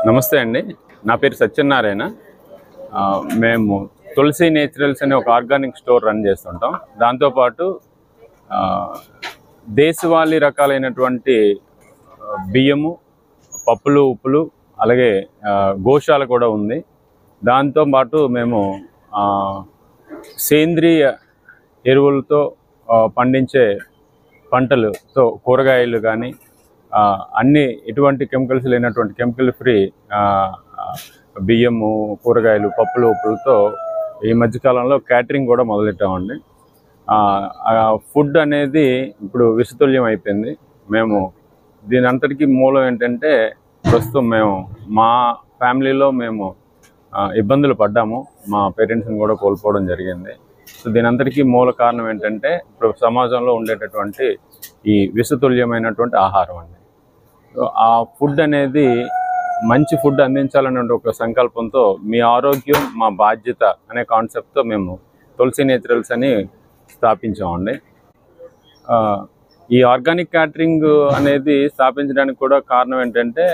నమస్తే అండి. నా పేరు సత్యనారాయణ. మేము తులసి నేచురల్స్ అనే ఒక ఆర్గానిక్ స్టోర్ రన్ చేస్తుంటాం. దాంతోపాటు దేశవాళీ రకాలైనటువంటి బియ్యము, పప్పులు, ఉప్పులు, అలాగే గోశాల కూడా ఉంది. దాంతోపాటు మేము సేంద్రియ ఎరువులతో పండించే పంటలతో కూరగాయలు కానీ అన్ని ఎటువంటి కెమికల్స్ లేనటువంటి కెమికల్ ఫ్రీ బియ్యము, కూరగాయలు, పప్పులు, ఉప్పులతో ఈ మధ్యకాలంలో క్యాటరింగ్ కూడా మొదలెట్టామండి. ఫుడ్ అనేది ఇప్పుడు విషతుల్యం అయిపోయింది. మేము దీని అంతటికీ మూలం ఏంటంటే ప్రస్తుతం మా ఫ్యామిలీలో ఇబ్బందులు పడ్డాము. మా పేరెంట్స్ని కూడా కోల్పోవడం జరిగింది. సో దీని అంతటికీ మూల కారణం ఏంటంటే ఇప్పుడు సమాజంలో ఉండేటటువంటి ఈ విషతుల్యమైనటువంటి ఆహారం అండి. ఆ ఫుడ్ అనేది మంచి ఫుడ్ అందించాలనే ఒక సంకల్పంతో మీ ఆరోగ్యం మా బాధ్యత అనే కాన్సెప్ట్తో మేము తులసి నేచురల్స్ అని స్థాపించామండి. ఈ ఆర్గానిక్ క్యాటరింగ్ అనేది స్థాపించడానికి కూడా కారణం ఏంటంటే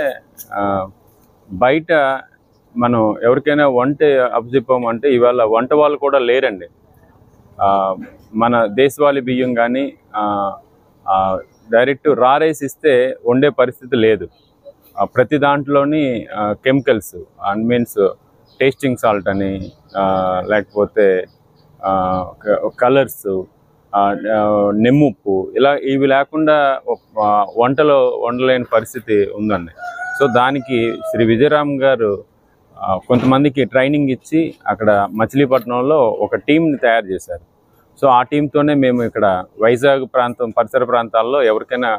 బయట మనం ఎవరికైనా వంట అప్పచెప్పామంటే ఇవాళ వంట వాళ్ళు కూడా లేరండి. మన దేశవాళీ బియ్యం కానీ డైరెక్ట్ రా రైస్ ఇస్తే వండే పరిస్థితి లేదు. ప్రతి దాంట్లోని కెమికల్స్ మీన్స్ టేస్టింగ్ సాల్ట్ అని, లేకపోతే కలర్స్, నెమ్ముప్పు, ఇవి లేకుండా వంటలో వండలేని పరిస్థితి ఉందండి. సో దానికి శ్రీ విజయరామ్ గారు కొంతమందికి ట్రైనింగ్ ఇచ్చి అక్కడ మచిలీపట్నంలో ఒక టీంని తయారు చేశారు. సో ఆ టీంతోనే మేము ఇక్కడ వైజాగ్ ప్రాంతం పరిసర ప్రాంతాల్లో ఎవరికైనా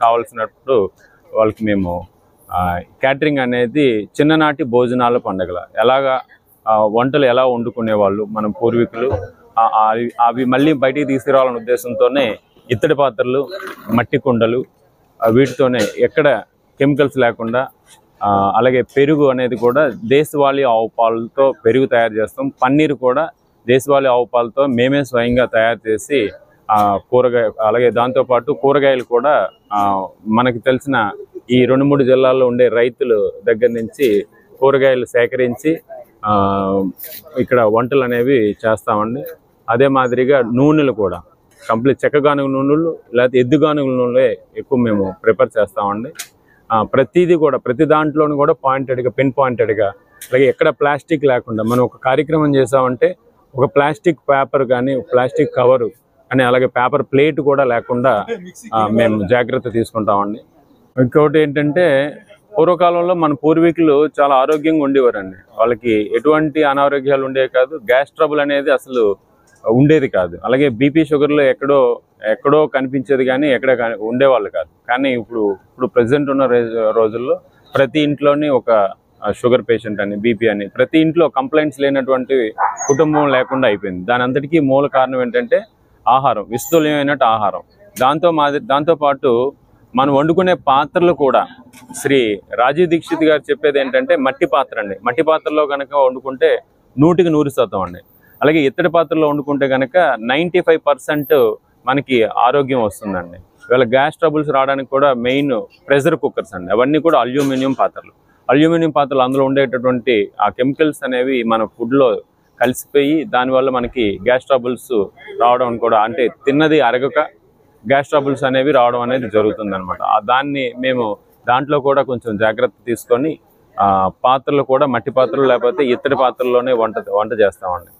కావాల్సినప్పుడు వాళ్ళకి మేము క్యాటరింగ్ అనేది చిన్ననాటి భోజనాల పండుగల ఎలాగా వంటలు ఎలా వండుకునేవాళ్ళు మన పూర్వీకులు, అవి మళ్ళీ బయటికి తీసుకురావాలనే ఉద్దేశంతోనే ఇత్తడి పాత్రలు, మట్టి కుండలు, వీటితోనే ఎక్కడ కెమికల్స్ లేకుండా, అలాగే పెరుగు అనేది కూడా దేశవాళీ ఆవు పాలతో పెరుగు తయారు చేస్తాం. పన్నీరు కూడా దేశవాళీ ఆవు పాలతో మేమే స్వయంగా తయారు చేసి అలాగే దాంతోపాటు కూరగాయలు కూడా మనకి తెలిసిన ఈ 2-3 జిల్లాల్లో ఉండే రైతుల దగ్గర నుంచి కూరగాయలు సేకరించి ఇక్కడ వంటలు అనేవి చేస్తామండి. అదే మాదిరిగా నూనెలు కూడా కంప్లీట్ చెక్కగానుగ నూనెలు లేకపోతే ఎద్దుగానుగ నూనెలే ఎక్కువ మేము ప్రిఫర్ చేస్తామండి. ప్రతిదీ కూడా ప్రతి దాంట్లోనూ కూడా పిన్ పాయింటెడ్గా, అలాగే ఎక్కడ ప్లాస్టిక్ లేకుండా మనం ఒక కార్యక్రమం చేసామంటే ఒక ప్లాస్టిక్ పేపర్ కానీ, ప్లాస్టిక్ కవరు అని, అలాగే పేపర్ ప్లేట్ కూడా లేకుండా మేము జాగ్రత్త తీసుకుంటామండి. ఇంకొకటి ఏంటంటే పూర్వకాలంలో మన పూర్వీకులు చాలా ఆరోగ్యంగా ఉండేవారండి. వాళ్ళకి ఎటువంటి అనారోగ్యాలు ఉండేవి కాదు. గ్యాస్ ట్రబుల్ అనేది అసలు ఉండేది కాదు. అలాగే బీపీ, షుగర్లు ఎక్కడో కనిపించేది కానీ ఎక్కడ ఉండేవాళ్ళు కాదు. కానీ ఇప్పుడు ప్రజెంట్ ఉన్న రోజుల్లో ప్రతి ఇంట్లోని ఒక షుగర్ పేషెంట్ అని, బీపీ అని, ప్రతి ఇంట్లో కంప్లైంట్స్ లేనటువంటి కుటుంబం లేకుండా అయిపోయింది. దాని అంతటికీ మూల కారణం ఏంటంటే ఆహారం, విస్తృతమైనట్టు ఆహారం. దాంతోపాటు మనం వండుకునే పాత్రలు కూడా శ్రీ రాజీవ్ దీక్షిత్ గారు చెప్పేది ఏంటంటే మట్టి పాత్ర అండి. మట్టి పాత్రలో కనుక వండుకుంటే 100% అండి. అలాగే ఇత్తడి పాత్రలో వండుకుంటే కనుక 95% మనకి ఆరోగ్యం వస్తుందండి. ఇవాళ గ్యాస్ ట్రబుల్స్ రావడానికి కూడా మెయిన్ ప్రెషర్ కుక్కర్స్ అండి. అవన్నీ కూడా అల్యూమినియం పాత్రలు. అందులో ఉండేటటువంటి ఆ కెమికల్స్ అనేవి మన ఫుడ్లో కలిసిపోయి దానివల్ల మనకి గ్యాస్ ట్రబుల్స్ రావడం కూడా, అంటే తిన్నది అరగక గ్యాస్ ట్రబుల్స్ అనేవి రావడం అనేది జరుగుతుంది అనమాట. దాన్ని మేము దాంట్లో కూడా కొంచెం జాగ్రత్త తీసుకొని పాత్రలు కూడా మట్టి పాత్రలు లేకపోతే ఇత్తడి పాత్రల్లోనే వంట చేస్తామండి.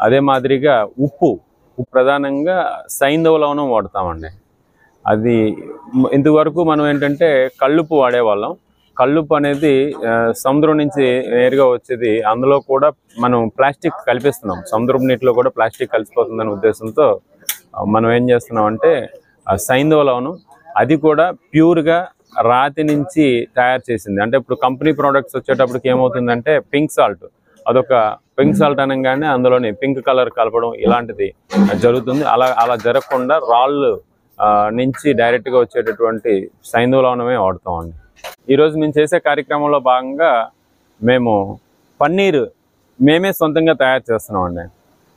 అదే మాదిరిగా ఉప్పు ప్రధానంగా సైంధవ లవణం వాడతామండి. అది ఇంతవరకు మనం ఏంటంటే కల్లుప్పు వాడేవాళ్ళం. కల్లుప్పు అనేది సముద్రం నుంచి నేరుగా వచ్చేది. అందులో కూడా మనం ప్లాస్టిక్ కలిపిస్తున్నాం. సముద్రం నీటిలో కూడా ప్లాస్టిక్ కలిసిపోతుందనే ఉద్దేశంతో మనం ఏం చేస్తున్నాం అంటే సైంధవ లవణం, అది కూడా ప్యూర్గా రాతి నుంచి తయారు చేసింది. అంటే ఇప్పుడు కంపెనీ ప్రోడక్ట్స్ వచ్చేటప్పటికి ఏమవుతుందంటే పింక్ సాల్ట్, అదొక పింక్ సాల్ట్ అనగానే అందులోని పింక్ కలర్ కలపడం ఇలాంటిది జరుగుతుంది. అలా జరగకుండా రాళ్ళు నుంచి డైరెక్ట్గా వచ్చేటటువంటి సైంధవ లవణమే వాడుతామండి. ఈరోజు మేము చేసే కార్యక్రమంలో భాగంగా మేము పన్నీరు మేమే సొంతంగా తయారు చేస్తున్నామండి.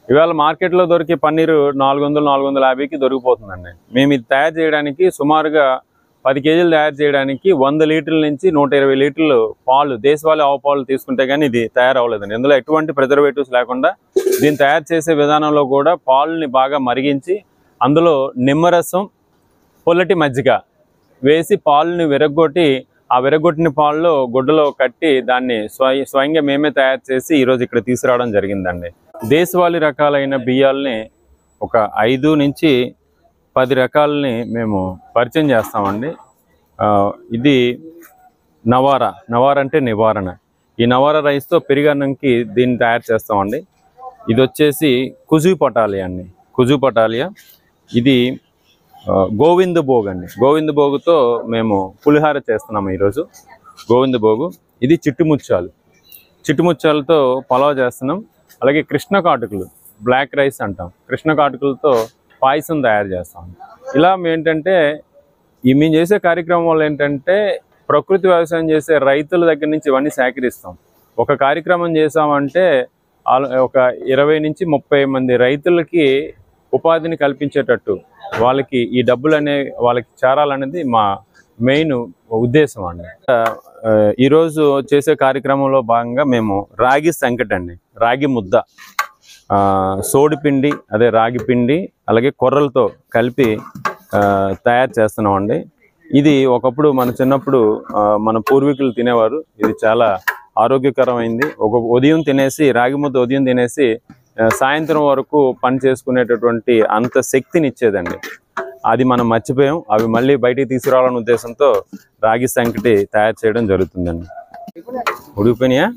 ఇవాళ మార్కెట్లో దొరికే పన్నీరు 400-450కి దొరికిపోతుందండి. మేము ఇది తయారు చేయడానికి సుమారుగా 10 కేజీలు తయారు చేయడానికి 100 లీటర్ల నుంచి 120 లీటర్లు పాలు, దేశవాళీ ఆవు పాలు తీసుకుంటే కానీ ఇది తయారవ్వలేదండి. ఇందులో ఎటువంటి ప్రిజర్వేటివ్స్ లేకుండా దీన్ని తయారు చేసే విధానంలో కూడా పాలని బాగా మరిగించి అందులో నిమ్మరసం, పొల్లటి మజ్జిగ వేసి పాలని విరగ్గొట్టి ఆ విరగొట్టిన పాలలో గుడ్డలో కట్టి దాన్ని స్వయంగా మేమే తయారు చేసి ఈరోజు ఇక్కడ తీసుకురావడం జరిగిందండి. దేశవాళీ రకాలైన బియ్యాలని ఒక 5 నుంచి 10 రకాలని మేము పరిచయం చేస్తామండి. ఇది నవారా అంటే నివారణ. ఈ నవారా రైస్తో పెరుగన్నంకి దీన్ని తయారు చేస్తామండి. ఇది వచ్చేసి కుజు పటాలియా అండి, కుజు పటాలియా. ఇది గోవింద భోగ్ అండి, గోవింద భోగుతో మేము పులిహార చేస్తున్నాము ఈరోజు. గోవింద భోగు. ఇది చిట్టుముచ్చాలు, చిట్టుముచ్చాలతో పలావ్ చేస్తున్నాం. అలాగే కృష్ణ కాటుకులు, బ్లాక్ రైస్ అంటాం, కృష్ణ కాటుకులతో పాయసం తయారు చేస్తాం. ఇలా ఏంటంటే మేము చేసే కార్యక్రమం వల్ల ఏంటంటే ప్రకృతి వ్యవసాయం చేసే రైతుల దగ్గర నుంచి ఇవన్నీ సేకరిస్తాం. ఒక కార్యక్రమం చేసామంటే ఒక 20 నుంచి 30 మంది రైతులకి ఉపాధిని కల్పించేటట్టు వాళ్ళకి ఈ డబ్బులు వాళ్ళకి చేరాలనేది మా మెయిన్ ఉద్దేశం అండి. ఈరోజు చేసే కార్యక్రమంలో భాగంగా మేము రాగి సంకటి అండి, రాగి ముద్ద, సోడిపిండి అదే రాగి పిండి అలాగే కొర్రలతో కలిపి తయారు చేస్తున్నామండి. ఇది ఒకప్పుడు మన చిన్నప్పుడు మన పూర్వీకులు తినేవారు. ఇది చాలా ఆరోగ్యకరమైంది. ఉదయం తినేసి, రాగి ముద్ద ఉదయం తినేసి సాయంత్రం వరకు పని చేసుకునేటటువంటి అంత శక్తిని ఇచ్చేదండి. అది మనం మర్చిపోయాం. అవి మళ్ళీ బయటికి తీసుకురావాలనే ఉద్దేశంతో రాగి సంకటి తయారు చేయడం జరుగుతుందండి. ఉడికిపోయినాయా?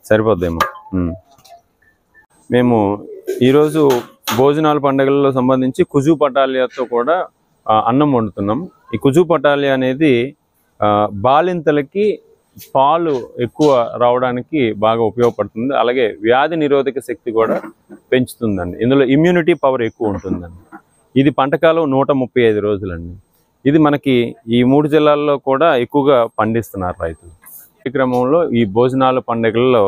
సరిపోద్దేమో. మేము ఈరోజు భోజనాల పండుగలలో సంబంధించి కుజు పటాలియాతో కూడా అన్నం వండుతున్నాం. ఈ కుజు పటాలియా అనేది బాలింతలకి పాలు ఎక్కువ రావడానికి బాగా ఉపయోగపడుతుంది. అలాగే వ్యాధి నిరోధక శక్తి కూడా పెంచుతుందండి. ఇందులో ఇమ్యూనిటీ పవర్ ఎక్కువ ఉంటుందండి. ఇది పంటకాలం 135 రోజులండి. ఇది మనకి ఈ 3 జిల్లాల్లో కూడా ఎక్కువగా పండిస్తున్నారు రైతులు. ఈ క్రమంలో ఈ భోజనాల పండుగల్లో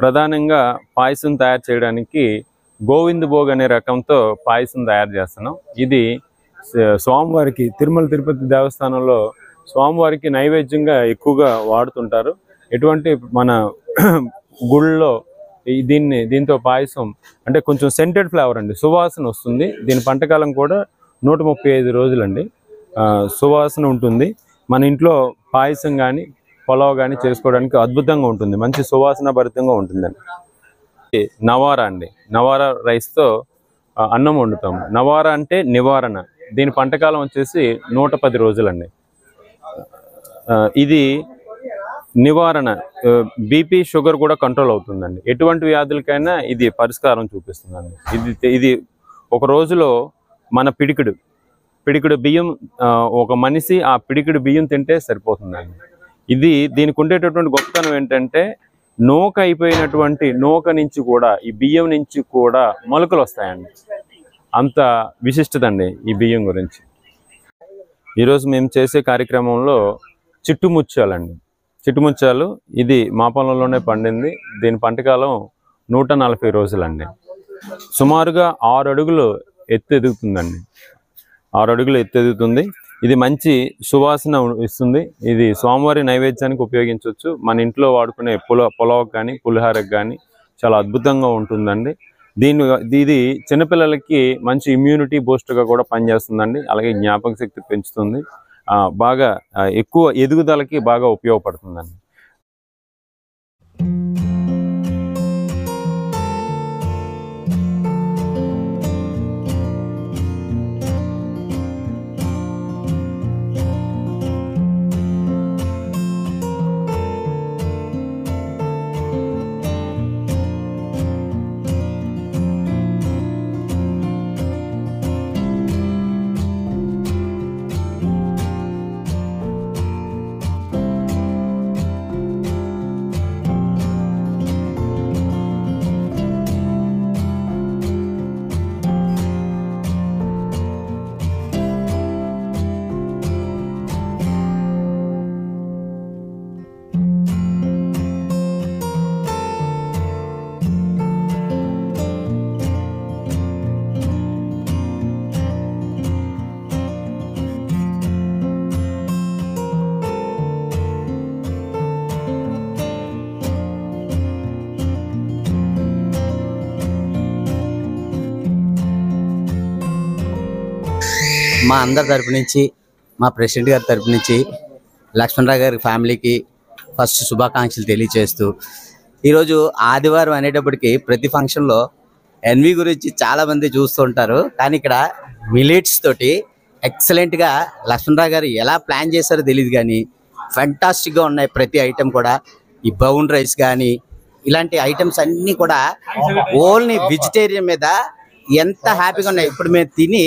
ప్రధానంగా పాయసం తయారు చేయడానికి గోవింద భోగ్ అనే రకంతో పాయసం తయారు చేస్తున్నాం. ఇది స్వామివారికి తిరుమల తిరుపతి దేవస్థానంలో స్వామివారికి నైవేద్యంగా ఎక్కువగా వాడుతుంటారు. ఎటువంటి మన గుళ్ళో దీంతో పాయసం అంటే కొంచెం సెంటెడ్ ఫ్లేవర్ అండి, సువాసన వస్తుంది. దీని పంటకాలం కూడా 135 రోజులండి, సువాసన ఉంటుంది. మన ఇంట్లో పాయసం కానీ పులావ్ కానీ చేసుకోవడానికి అద్భుతంగా ఉంటుంది, మంచి సువాసన భరితంగా ఉంటుందండి. నవారా అండి, నవారా రైస్తో అన్నం వండుతాము. నవారా అంటే నివారణ. దీని పంటకాలం వచ్చేసి 110 రోజులండి. ఇది నివారణ, బీపీ షుగర్ కూడా కంట్రోల్ అవుతుందండి. ఎటువంటి వ్యాధులకైనా ఇది పరిష్కారం చూపిస్తుందండి. ఇది ఒక రోజులో మన పిడికిడు బియ్యం, ఒక మనిషి ఆ పిడికిడు బియ్యం తింటే సరిపోతుందండి. దీనికి ఉండేటటువంటి గొప్పతనం ఏంటంటే నూక అయిపోయినటువంటి నూక నుంచి కూడా, ఈ బియ్యం నుంచి కూడా మొలకలు వస్తాయండి. అంత విశిష్టత అండి ఈ బియ్యం గురించి. ఈరోజు మేము చేసే కార్యక్రమంలో చిట్టుముచ్చాలండి, చిట్టుముచ్చాలు. ఇది మా పొలంలోనే పండింది. దీని పంటకాలం 140 రోజులండి. సుమారుగా 6 అడుగులు ఎత్తు ఎదుగుతుందండి, 6 అడుగులు ఎత్తు ఎదుగుతుంది. ఇది మంచి సువాసన ఇస్తుంది. ఇది స్వామివారి నైవేద్యానికి ఉపయోగించవచ్చు. మన ఇంట్లో వాడుకునే పులావ్కి కానీ పులిహారకు కానీ చాలా అద్భుతంగా ఉంటుందండి. ఇది చిన్నపిల్లలకి మంచి ఇమ్యూనిటీ బూస్టర్గా కూడా పనిచేస్తుందండి. అలాగే జ్ఞాపక శక్తి పెంచుతుంది, బాగా ఎక్కువ ఎదుగుదలకి బాగా ఉపయోగపడుతుందండి. మా అందరి తరపు నుంచి, మా ప్రెసిడెంట్ గారి తరపు నుంచి లక్ష్మణరావు గారి ఫ్యామిలీకి ఫస్ట్ శుభాకాంక్షలు తెలియజేస్తూ, ఈరోజు ఆదివారం అనేటప్పటికీ ప్రతి ఫంక్షన్లో ఎన్వి గురించి చాలామంది చూస్తుంటారు. కానీ ఇక్కడ మిలెట్స్ తోటి ఎక్సలెంట్గా లక్ష్మణరావు గారు ఎలా ప్లాన్ చేశారో తెలియదు, కానీ ఫెంటాస్టిక్గా ఉన్నాయి ప్రతి ఐటెం కూడా. ఈ బౌన్ రైస్ కానీ ఇలాంటి ఐటమ్స్ అన్నీ కూడా ఓన్లీ వెజిటేరియన్ మీద ఎంత హ్యాపీగా ఉన్నాయి. ఇప్పుడు మేము తిని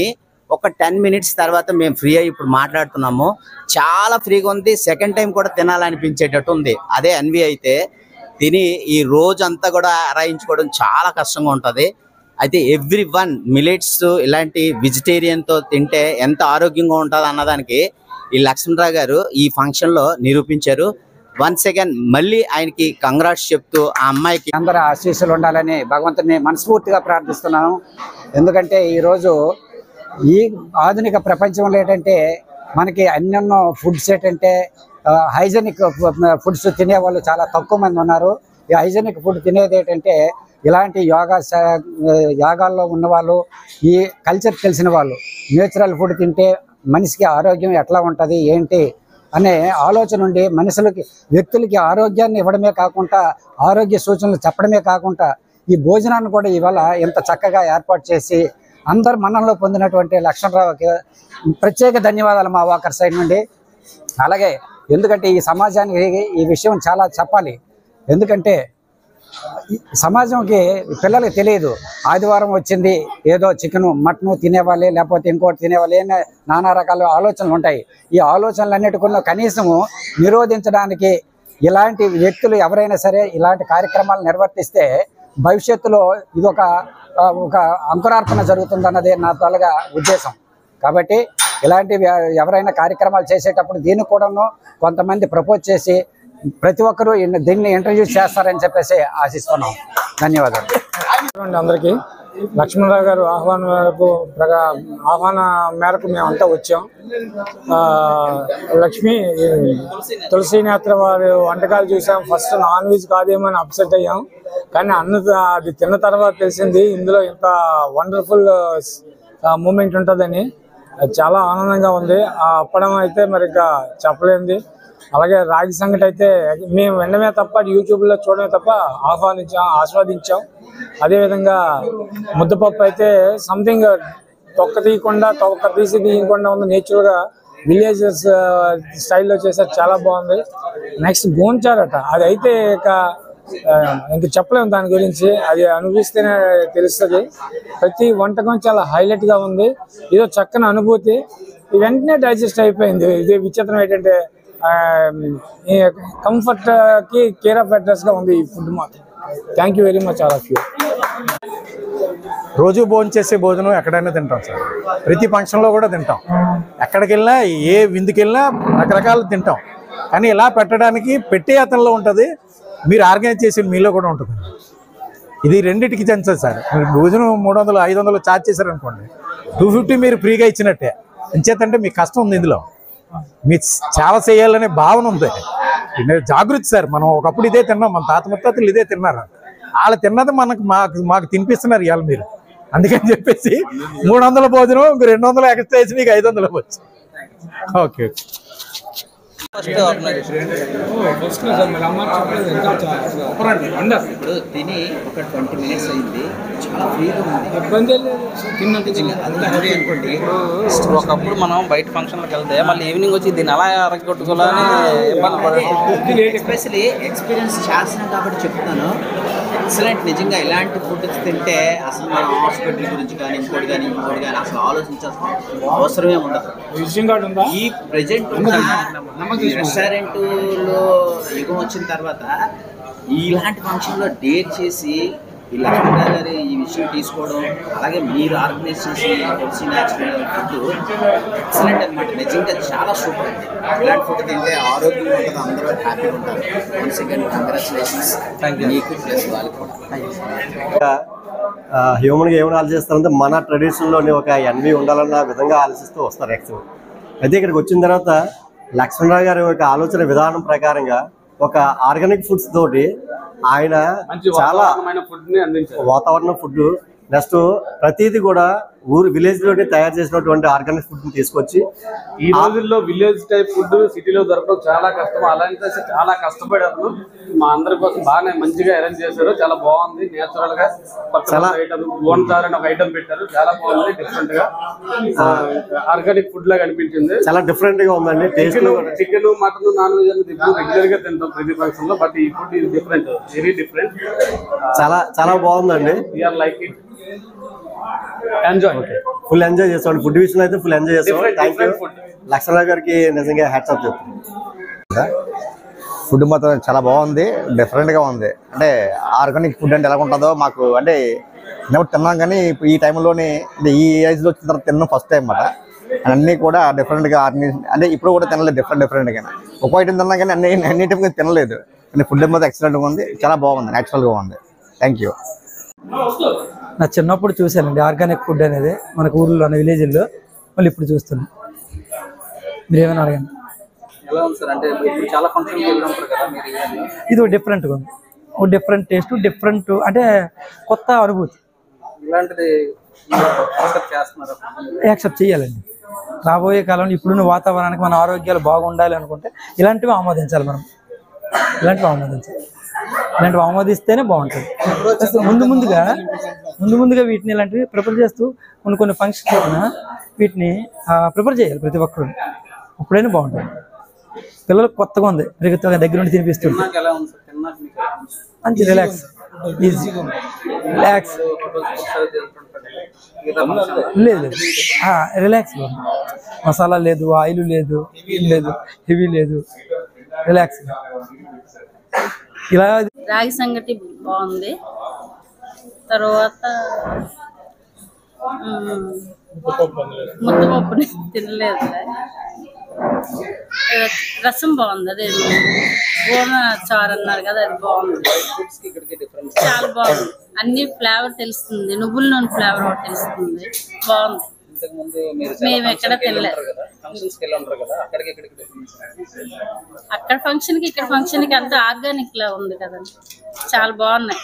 ఒక 10 మినిట్స్ తర్వాత మేము ఫ్రీ అయ్యి ఇప్పుడు మాట్లాడుతున్నాము. చాలా ఫ్రీగా ఉంది. సెకండ్ టైం కూడా తినాలనిపించేటట్టు ఉంది. అదే ఎన్వి అయితే తిని ఈ రోజు అంతా కూడా అరాయించుకోవడం చాలా కష్టంగా ఉంటుంది. అయితే ఎవ్రీ వన్ మిలెట్స్ ఇలాంటి వెజిటేరియన్తో తింటే ఎంత ఆరోగ్యంగా ఉంటుంది అన్నదానికి ఈ లక్ష్మణరావు గారు ఈ ఫంక్షన్లో నిరూపించారు. వన్స్ అగైన్ మళ్ళీ ఆయనకి కంగ్రాట్స్ చెప్తూ ఆ అమ్మాయికి అందరూ ఆశీస్సులు ఉండాలని భగవంతుని మనస్ఫూర్తిగా ప్రార్థిస్తున్నాను. ఎందుకంటే ఈరోజు ఈ ఆధునిక ప్రపంచంలో ఏంటంటే మనకి అన్నెన్నో ఫుడ్స్ ఏంటంటే హైజెనిక్ ఫుడ్స్ తినేవాళ్ళు చాలా తక్కువ మంది ఉన్నారు. ఈ హైజెనిక్ ఫుడ్ తినేది ఏంటంటే ఇలాంటి యోగాల్లో ఉన్నవాళ్ళు, ఈ కల్చర్ తెలిసిన వాళ్ళు నేచురల్ ఫుడ్ తింటే మనిషికి ఆరోగ్యం ఎట్లా ఉంటుంది ఏంటి అనే ఆలోచన ఉండి వ్యక్తులకి ఆరోగ్యాన్ని ఇవ్వడమే కాకుండా ఆరోగ్య సూచనలు చెప్పడమే కాకుండా ఈ భోజనాన్ని కూడా ఇవాళ ఇంత చక్కగా ఏర్పాటు చేసి అందరు మన్ననలో పొందినటువంటి లక్ష్మణరావుకి ప్రత్యేక ధన్యవాదాలు మా వాకర్ సైడ్ నుండి. అలాగే ఎందుకంటే ఈ సమాజానికి ఈ విషయం చాలా చెప్పాలి. ఎందుకంటే సమాజంకి పిల్లలకి తెలియదు. ఆదివారం వచ్చింది ఏదో చికెను మటను తినేవాళ్ళే లేకపోతే ఇంకోటి తినేవాళ్ళే నానా రకాల ఆలోచనలు ఉంటాయి. ఈ ఆలోచనలన్నిటికన్నా కనీసము నిరోధించడానికి ఇలాంటి వ్యక్తులు ఎవరైనా సరే ఇలాంటి కార్యక్రమాలు నిర్వర్తిస్తే భవిష్యత్తులో ఇదొక అంకురార్పణ జరుగుతుందన్నదే నా తొలగా ఉద్దేశం. కాబట్టి ఇలాంటి ఎవరైనా కార్యక్రమాలు చేసేటప్పుడు దీన్ని కూడాను కొంతమంది ప్రపోజ్ చేసి ప్రతి ఒక్కరూ దీన్ని ఇంట్రడ్యూస్ చేస్తారని చెప్పేసి ఆశిస్తున్నాం. ధన్యవాదాలు అందరికీ. లక్ష్మణరావు గారు ఆహ్వాన మేరకు మేమంతా వచ్చాం. లక్ష్మి తులసి నేత్ర వారి వంటకాలు చూసాం. ఫస్ట్ నాన్ వెజ్ కాదేమో అని అప్సెట్ అయ్యాం. కానీ అది తిన్న తర్వాత తెలిసింది ఇందులో ఇంత వండర్ఫుల్ మూమెంట్ ఉంటుందని. చాలా ఆనందంగా ఉంది. ఆ అప్పడం అయితే మరి ఇంకా చెప్పలేంది. అలాగే రాగి సంగటి అయితే మేము వినడమే తప్ప యూట్యూబ్లో చూడమే తప్ప ఆస్వాదించాం. అదేవిధంగా ముద్దపప్పు అయితే సంథింగ్ తొక్క తీసి తీయకుండా ఉంది. నేచురల్గా విలేజెస్ స్టైల్లో చేశారు. చాలా బాగుంది. నెక్స్ట్ గోంచారట, అది అయితే ఇంక చెప్పలేము దాని గురించి. అది అనుభవిస్తేనే తెలుస్తుంది. ప్రతి వంటకం చాలా హైలైట్గా ఉంది. ఏదో చక్కని అనుభూతి. వెంటనే డైజెస్ట్ అయిపోయింది. ఇది విచిత్రం ఏంటంటే కంఫర్ట్కి కేర్ ఆఫ్ అడ్రస్గా ఉంది ఈ ఫుడ్ మాత్రం. Thank you very much all of you. రోజు చేసే భోజనం ఎక్కడైనా తింటాం సార్. ప్రతి ఫంక్షన్లో కూడా తింటాం. ఎక్కడికి వెళ్ళినా ఏ విందుకి వెళ్ళినా రకరకాలు తింటాం. కానీ ఇలా పెట్టడానికి పెట్టే అతనిలో ఉంటుంది, మీరు ఆర్గనైజ్ చేసి మీలో కూడా ఉంటుంది. ఇది రెండింటికి చెంచదు సార్. మీరు భోజనం 300 500 ఛార్జ్ చేశారనుకోండి, 250 మీరు ఫ్రీగా ఇచ్చినట్టే. ఎంచేతంటే మీకు కష్టం ఉంది, ఇందులో మీ సేవ చేయాలనే భావన ఉంది. జాగృతి సార్. మనం ఒకప్పుడు ఇదే తిన్నాం, మన తాత ముత్తాతలు ఇదే తిన్నారు. వాళ్ళు తిన్నది మాకు తినిపిస్తున్నారు ఇవాళ మీరు. అందుకని చెప్పేసి 300 భోజనం, 200 ఎక్స్ట్రా వేసి మీకు 500 వచ్చి. ఓకే. ఇప్పుడు తిని ఒక 20 మినిట్స్ అయింది. చాలా ఫ్రీగా ఉంది. అనుకోండి, ఒకప్పుడు మనం బయట ఫంక్షన్లకు వెళ్తే మళ్ళీ ఈవినింగ్ వచ్చి దీన్ని అలా అరగొట్టుకోవాలని ఎస్పెషలీ ఎక్స్పీరియన్స్ చేస్తున్నాం కాబట్టి చెప్తున్నాను. ఎక్సలెంట్. నిజంగా ఇలాంటి ఫుడ్ తింటే అసలు మన హాస్పిటల్ గురించి కానీ ఇంకోటి కానీ అసలు ఆలోచించాల్సిన అవసరమే ఉండదు. ఈ ప్రజెంట్ రెస్టారెంట్లో యుగం వచ్చిన తర్వాత ఇలాంటి ఫంక్షన్లో డేట్ చేసి ఈ లక్ష్మణరావు గారు ఈ విషయం తీసుకోవడం, అలాగే మీరు ఆర్గనైజ్ చేసి తులసి న్యాచురల్ ఫుడ్ ఎక్సలెంట్ అనమాట. నిజంగా చాలా సూపర్ అండి. ఇలాంటి ఫుడ్ తింటే ఆరోగ్యంగా ఉంటుంది, అందరూ హ్యాపీగా ఉంటారు. వన్స్ అగైన్ కంగ్రాచులేషన్స్ మీకు ప్లస్ వాళ్ళకి కూడా. హ్యూమన్గా ఏమైనా ఆలోచిస్తారంటే మన ట్రెడిషన్లోని ఒక ఎన్వి ఉండాలన్న విధంగా ఆలోచిస్తూ వస్తారు యాక్చువల్. అయితే ఇక్కడికి వచ్చిన తర్వాత లక్ష్మణరావు గారి యొక్క ఆలోచన విధానం ప్రకారంగా ఒక ఆర్గానిక్ ఫుడ్స్ తోటి ఆయన చాలా వాతావరణ ఫుడ్, నెక్స్ట్ ప్రతిదీ కూడా విలేజ్ లోనే తయారు చేసినటువంటి ఆర్గానిక్ ఫుడ్ ని తీసుకొచ్చి ఈ రోజుల్లో విలేజ్ టైప్ ఫుడ్ సిటీలో దొరకడం చాలా కష్టం. అలాంటి చాలా కష్టపడారు. మా అందరి కోసం బాగానే మంచిగా అరేంజ్ చేశారు. చాలా బాగుంది. నేచురల్ గా చాలా ఐటమ్ ఓన్ దార్ అని ఒక ఐటమ్ పెట్టారు. చాలా బాగుంది. డిఫరెంట్ గా ఆర్గానిక్ ఫుడ్ లాగా అనిపించింది. చాలా డిఫరెంట్ గా ఉందండి. చికెన్ మటన్ నాన్ వెజ్ అనేది రెగ్యులర్ గా తింటాం ప్రతి ఫంక్షన్ లో. బట్ ఈ ఫుడ్ ఇది డిఫరెంట్, వెరీ డిఫరెంట్. చాలా బాగుందండి. We are like it, enjoy, full enjoy చేస్తాం. ఫుడ్ విషయంలో అయితే ఫుల్ ఎంజాయ్ చేస్తాం. థ్యాంక్ యూ లక్ష్మణరావు గారికి నిజంగా హ్యాట్స్ ఆఫ్ చెప్తాను. ఫుడ్ మాత్రం చాలా బాగుంది, డిఫరెంట్గా ఉంది. అంటే ఆర్గానిక్ ఫుడ్ అంటే ఎలా ఉంటుందో మాకు అంటే చిన్నప్పుడు తిన్నాం, కానీ ఇప్పుడు ఈ టైంలోనే అంటే ఈ ఏజ్లో వచ్చిన తర్వాత తిన్నాం ఫస్ట్ టైం అన్నమాట. అన్నీ కూడా డిఫరెంట్గా అంటే ఇప్పుడు కూడా తినలేదు, డిఫరెంట్గా ఒక ఐటమ్ తిన్నాం కానీ అన్ని టైం తినలేదు. కానీ ఫుడ్ మాత్రం ఎక్సలెంట్గా ఉంది, చాలా బాగుంది, న్యాచురల్గా ఉంది. Thank you. నా చిన్నప్పుడు చూశానండి ఆర్గానిక్ ఫుడ్ అనేది మనకు ఊర్లో విలేజ్లో. మళ్ళీ ఇప్పుడు చూస్తున్నాం. మీరు ఏమైనా అడగండి. ఇది డిఫరెంట్గా ఉంది, ఒక డిఫరెంట్ టేస్ట్, డిఫరెంట్ అంటే కొత్త అనుభూతి. యాక్సెప్ట్ చేయాలండి. రాబోయే కాలంలో ఇప్పుడున్న వాతావరణానికి మన ఆరోగ్యాలు బాగుండాలి అనుకుంటే ఇలాంటివి ఆమోదించాలి. మనం ఇలాంటివి ఆమోదిస్తేనే బాగుంటుంది. ముందు ముందుగా వీటిని ఇలాంటివి ప్రిపేర్ చేస్తూ కొన్ని ఫంక్షన్స్ వీటిని ప్రిపేర్ చేయాలి ప్రతి ఒక్కరు. అప్పుడైనా బాగుంటుంది. పిల్లలకు కొత్తగా ఉంది, దగ్గర నుండి తినిపిస్తుంది. మంచి రిలాక్స్, ఈజీ రిలాక్స్. లేదు రిలాక్స్, మసాలా లేదు, ఆయిల్ లేదు, ఏం లేదు, హెవీ లేదు, రిలాక్స్. ఇలా రాగి సంగటి బాగుంది. తర్వాత ముద్దపప్పు తినలేదు. రసం బాగుంది. అదే గోన చారు అన్నారు కదా, అది బాగుంది, చాలా బాగుంది. అన్ని ఫ్లేవర్ తెలుస్తుంది. నువ్వుల నూనె ఫ్లేవర్ ఒకటి తెలుస్తుంది. బాగుంది. మేము ఎక్కడ తినలేదు. అక్కడ ఫంక్షన్ కి ఇక్కడ ఫంక్షన్ కి అంతా ఆర్గానిక్ లా ఉంది కదా, చాలా బాగున్నాయి.